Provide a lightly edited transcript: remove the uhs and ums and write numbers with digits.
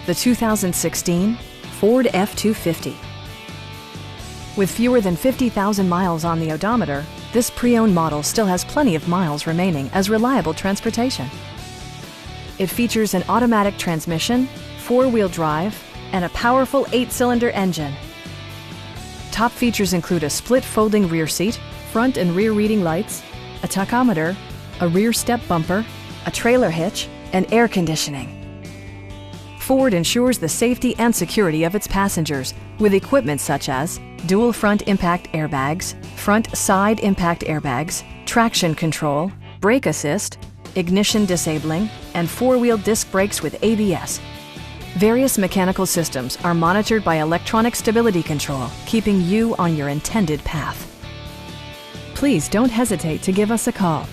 the 2016 Ford F-250. With fewer than 50,000 miles on the odometer, this pre-owned model still has plenty of miles remaining as reliable transportation. It features an automatic transmission, four-wheel drive, and a powerful 8-cylinder engine. Top features include a split folding rear seat, front and rear reading lights, a tachometer, a rear step bumper, a trailer hitch, and air conditioning. Ford ensures the safety and security of its passengers with equipment such as dual front impact airbags, front side impact airbags, traction control, brake assist, ignition disabling, and four-wheel disc brakes with ABS. Various mechanical systems are monitored by electronic stability control, keeping you on your intended path. Please don't hesitate to give us a call.